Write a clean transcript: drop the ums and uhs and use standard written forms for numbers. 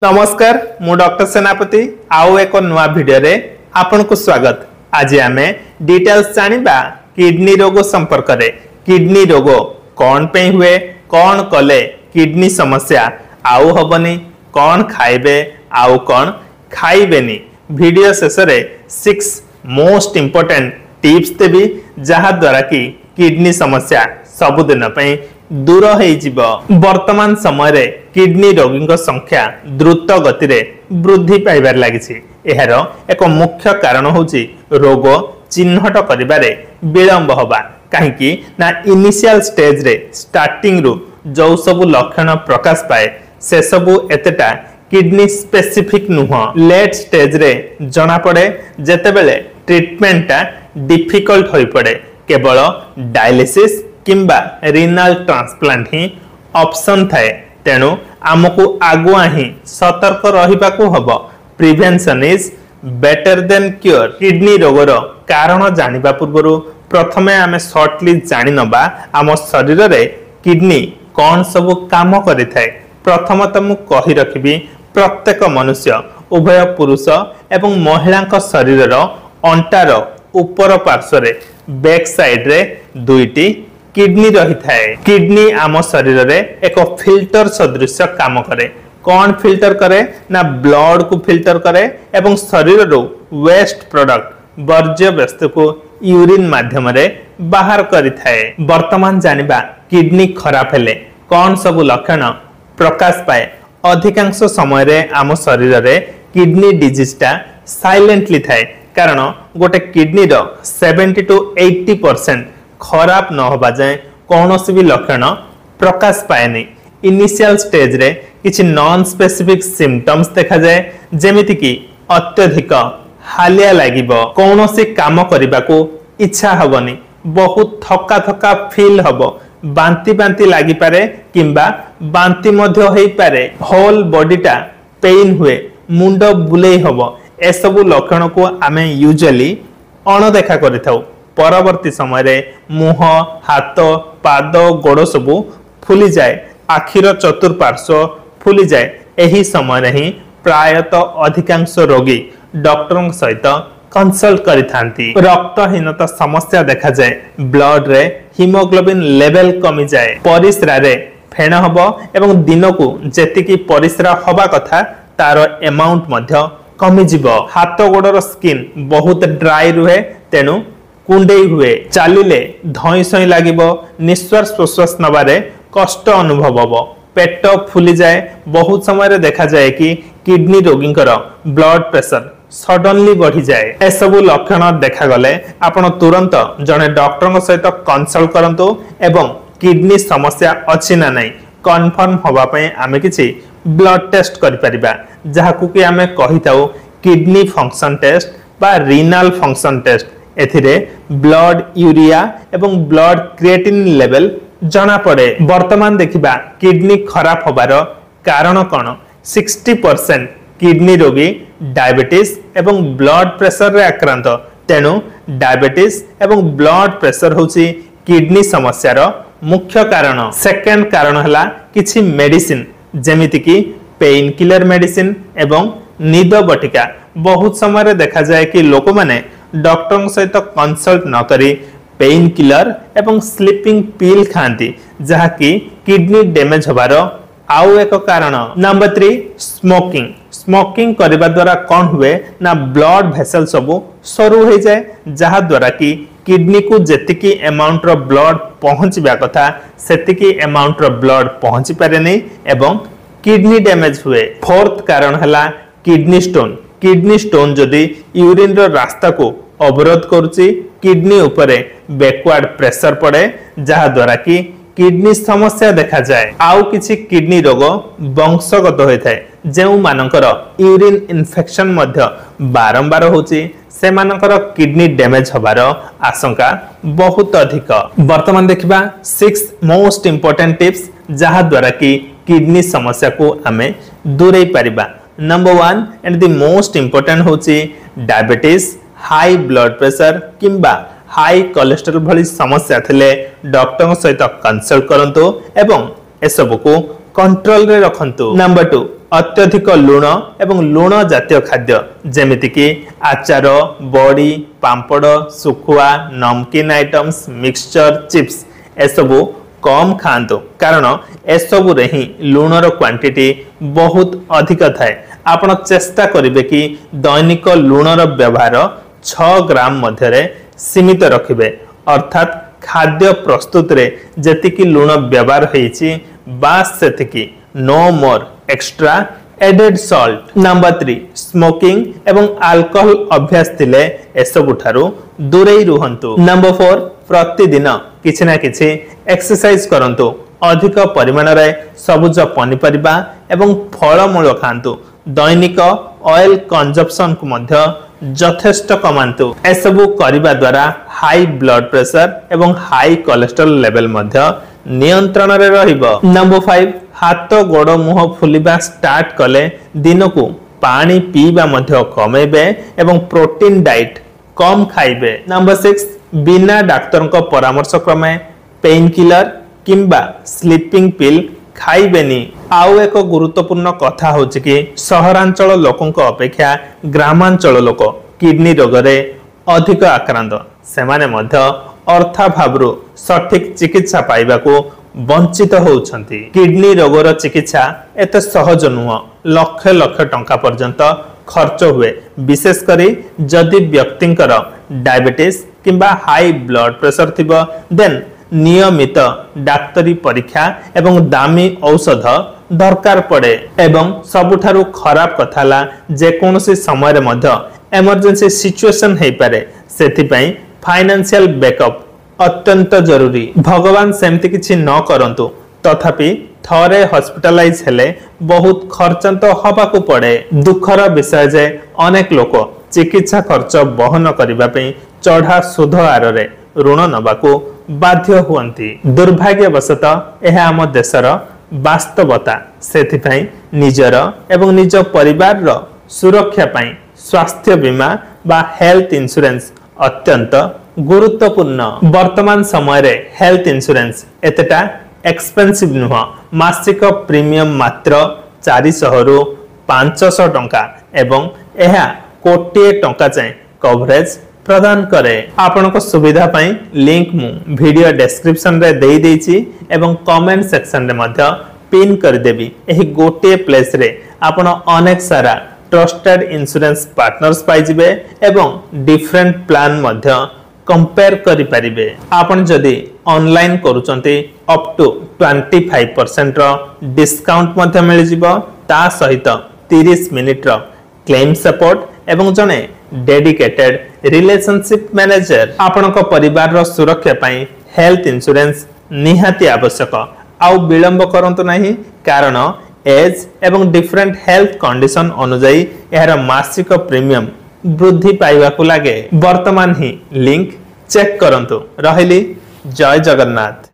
नमस्कार मु डॉक्टर सेनापति आउ एक नुआ वीडियो रे आपनको स्वागत। आज आमे डिटेल्स जानिबा किडनी रोग संपर्क रे। किडनी रोग कौन पे हुए, कौन कले किडनी समस्या आउ हबनी, कौन खाइबे आउ कौन खाइबेनी। वीडियो शेष रे 6 मोस्ट इंपोर्टेंट टिप्स देबी जहा द्वारा कि किडनी समस्या सबुदिन पे दूर हो। वर्तमान समय रे किडनी रोगी संख्या द्रुत गति रे वृद्धि पाइबार लगी। एहार एक मुख्य कारण होची रोग चिन्हट करिबारे विलंब होबा। कहीं ना इनिशियल स्टेज रे स्टार्टिंग रु जो सबु लक्षण प्रकाश पाए से सबु एतेटा किडनी स्पेसिफिक नुह। लेट स्टेज रे जना पड़े जेतेबेले ट्रीटमेंटा डिफिकल्ट होई पड़े। केवल डायलिसिस किंबा रिनाल ट्रांसप्लांट ही ऑप्शन थाए। तेणु आमको आगुआ ही सतर्क रहिबाकू हबो। Prevention is better than cure. Kidney रोगर कारण जानिबा पूर्वरु प्रथमे आमे शॉर्टली जानि नबा आम शरीर रे किडनी कौन सब काम करि थाए। प्रथमतः मु कहि रखिबी प्रत्येक मनुष्य उभय पुरुष एवं महिला शरीर अंटार ऊपर पार्श्व रे बैक साइड रे दुईटी किडनी रही थाए। किडनी आम शरीर रे एक फिल्टर सदृश काम करे। कौन फिल्टर करे ना ब्लड को फिल्टर करे एवं शरीर रो वेस्ट प्रोडक्ट वर्ज्य वस्तु को यूरिन माध्यम रे बाहर करि थाए। वर्तमान जानिबा किडनी खराब हेले कौन सब लक्षण प्रकाश पाए। अधिकांश समय रे आम शरीर रे किडनी डिजीज टा साइलेंटली थाए। कारण गोटे किडनी रो 70 to 80% खराब न होबा जाए कौन भी लक्षण प्रकाश पाए नहीं। इनिशियल स्टेज रे किछि नॉन स्पेसिफिक सिम्पटम्स देखा जाए, जेमिति कि अत्यधिक हालिया लागिबो, कौन सी काम करबा को इच्छा हबनी, बहुत थका थका फील हबो, बांती बांती लागि पारे किंबा बांती मध्य होई पारे, होल बॉडीटा पेन हुए, मुंड बुलेई हबो। ए सब लक्षण को आमे यूजुअली अणदेखा करिथाउ। परवर्ती समय रे मुह, हाथ, पाद, गोड़ सबू फुली जाए, आखिर चतुर्पार्श्व फुली जाए। एही समय रे ही प्रायतः अधिकांश रोगी डॉक्टर सहित कंसल्ट करिथांती। रक्तहीनता समस्या देखा जाए, ब्लड रे हीमोग्लोबिन लेवल कमी जाए, परिस्रा रे फेण हबो एवं दिन को जेतिकी परिस्रा हबा कथा तार अमाउंट मध्य कमी जिवो। हाथ गोड़र स्किन बहुत ड्राई रुहे, तेनु कुंडेई हुए, चालिले धई सई लागिबो, निश्वास प्रश्वास नबारे कष्ट अनुभव हबो, पेट फुली जाए। बहुत समय रे देखा जाए कि किडनी रोगींकर ब्लड प्रेशर सडनली बढ़ी जाए। ए सब लक्षण देखा गले आपण तुरंत जने डॉक्टर सहित कंसल्ट करंतु एवं किडनी समस्या अछि ना नहीं कंफर्म होबा पय आमे किछि ब्लड टेस्ट करि परिबा, जहाकू कि आमे कहिताउ किडनी फंक्शन टेस्ट बा रीनल फंक्शन टेस्ट। एथिरे ब्लड यूरिया एवं ब्लड क्रिएटिन लेवल जना पड़े। वर्तमान देखिबा किडनी खराब होबार कारण कौन। 60% किडनी रोगी डायबिटीज एवं ब्लड प्रेशर रे आक्रांत। तेणु डायबिटीज एवं ब्लड प्रेशर होची किडनी समस्यार मुख्य कारण। सेकेंड कारण हला किछि मेडिसिन, जेमिति कि पेन किलर मेडिसिन एवं निद बटिका। बहुत समय रे देखा जाए कि लोक माने डॉक्टर सहित कंसल्ट न करी पेन किलर एवं स्लीपिंग पिल खांती, जहा कि किडनी डैमेज होबार आउ एक कारण। Number 3 smoking. स्मोकिंग करबा द्वारा कौन हुए ना ब्लड भेसल सबु सरू हो जाए, जहा द्वारा कि किडनी को जेतिकी अमाउंट रो ब्लड पहुंचबा कथा सेतिकी अमाउंट रो ब्लड पहुंची पारे नहीं एवं किडनी डैमेज हुए। फोर्थ कारण हला किडनी स्टोन। किडनी स्टोन जदि यूरिन रो रास्ता को अवरोध करुची, किडनी उपरे बैकवर्ड प्रेशर पड़े, जहा द्वारा कि किडनी समस्या देखा जाए। आउ किछि किडनी रोग वंशगत होय थाए, जेउ मानकर यूरिन इन्फेक्शन मध्य बारंबार होची, से मानकर किडनी डैमेज होबार आशंका बहुत अधिक। वर्तमान देखिबा 6 मोस्ट इंपोर्टेंट टिप्स जहा द्वारा कि किडनी समस्या को आमे दूरेई परिबा। Number 1 and the most important होची डायबिटीज, हाई ब्लड प्रेशर किंबा हाई कोलेस्टेरोल भली समस्या थिले डॉक्टर सहित कंसल्ट करंतु एवं एसबु को कंट्रोल रे रखंतु। नंबर 2 अत्यधिक लुण एवं लुण जातीय खाद्य जेमिति कि आचार बड़ी पांपड़ सुखुआ नमकीन आइटम्स मिक्सचर चिप्स एसबू कम खातु कारण एसबू रे ही लुणर क्वांटिटी बहुत अधिक थाए। आपण चेष्टा करिवे कि दैनिक लुणर व्यवहार 6 ग्राम मध्य सीमित रखिबे अर्थात खाद्य प्रस्तुत रे जेतिकी लुण व्यवहार होईची बास सेतिकी no more extra added salt. Number 3 smoking एवं अल्कोहल अभ्यास थिले एसबु ठारू दूरे रुहंतु। नंबर 4 प्रतिदिन किछि ना किछि एक्सरसाइज करंतु अधिक परिमाण रे सबुज पनिपरिबा एवं फलमूल खांतु दैनिक ऑयल कंजप्शन को मध्य यथेष्ट कमांतु। एसबु करिबा द्वारा हाई ब्लड प्रेशर एवं हाई कोलेस्ट्रॉल लेवल मध्य नियंत्रण रे रहिबो। नंबर 5 हाथ गोड़ मुह फुलिबा स्टार्ट कले दिन को पानी पीबा मध्य कमेबे एवं प्रोटीन डाइट कम खाइबे। नंबर 6 बिना डाक्टर को परामर्श क्रमे पेन किलर किंबा स्लीपिंग पिल खाइबेनी। आउ एक गुरुत्वपूर्ण कथा होची कि सहरांचल लोकों अपेक्षा ग्रामांचल लोक किडनी रोग रे अधिक आक्रांत सेमाने मध्य अर्थाभावरु सठिक चिकित्सा पाइबाकू वंचित होउछंती। किडनी रोगर चिकित्सा एते सहज नुह लक्ष लक्ष टंका पर्यंत खर्च हुए विशेष करी जदि व्यक्तिंकर डायबिटीज किंबा हाई ब्लड प्रेशर थिबो देन नियमित डाक्तरी परीक्षा एवं दामी औषध दरकार पड़े। एवं सबुठारु खराब कथाला जे कोनोसी समय रे मध्य इमरजेंसी सिचुएशन हेई पारे सेति फाइनेंशियल बैकअप अत्यंत जरूरी। भगवान सेमती किछि न करंतु तथापि थरे हॉस्पिटलाइज हेले बहुत खर्चांत हबाकू पड़े। दुखर विषय जे अनेक लोक चिकित्सा खर्च बहन करिबा पई चढ़ा सुध आर रे ऋण नबाकू बाध्य हुअंती। दुर्भाग्यवशतः यह आम देशर वास्तवता सेथिपई निजर एवं निज परिवार रो सुरक्षा पई स्वास्थ्य बीमा बा हेल्थ इंश्योरेंस अत्यंत गुरुत्वपूर्ण। वर्तमान समय रे हेल्थ इंश्योरेंस एतेटा एक्सपेंसिव नुह मासिक प्रीमियम मात्र 400 रु 500 टंका एवं यह कोटिए टंका चाहे कवरेज प्रदान करे। आपनको सुविधा पई लिंक मु वीडियो डिस्क्रिप्शन रे देई देछि एवं कमेंट सेक्शन रे मध्य पिन कर देबी। एही गोटे प्लेस रे आपण अनेक सारा ट्रस्टेड इंश्योरेंस पार्टनर्स पाई जिवे एवं डिफरेंट प्लान मध्य कंपेयर करि परिबे। आपण जदि ऑनलाइन करूचंती अप टू 25% रो डिस्काउंट मध्य मिल जिवो ता सहित 30 मिनिट रो क्लेम सपोर्ट एवं जने डेडिकेटेड रिलेशनशिप मैनेजर। आपनक परिवार रो सुरक्षा पई हेल्थ इंश्योरेंस निहाती आवश्यक। आउ विलंब करंतु नहीं कारण एज एवं डिफरेंट हेल्थ कंडीशन अनुसार यार मासिक प्रीमियम वृद्धि पाइबाकू लागे। वर्तमान ही लिंक चेक करंतु। रहिली जय जगन्नाथ।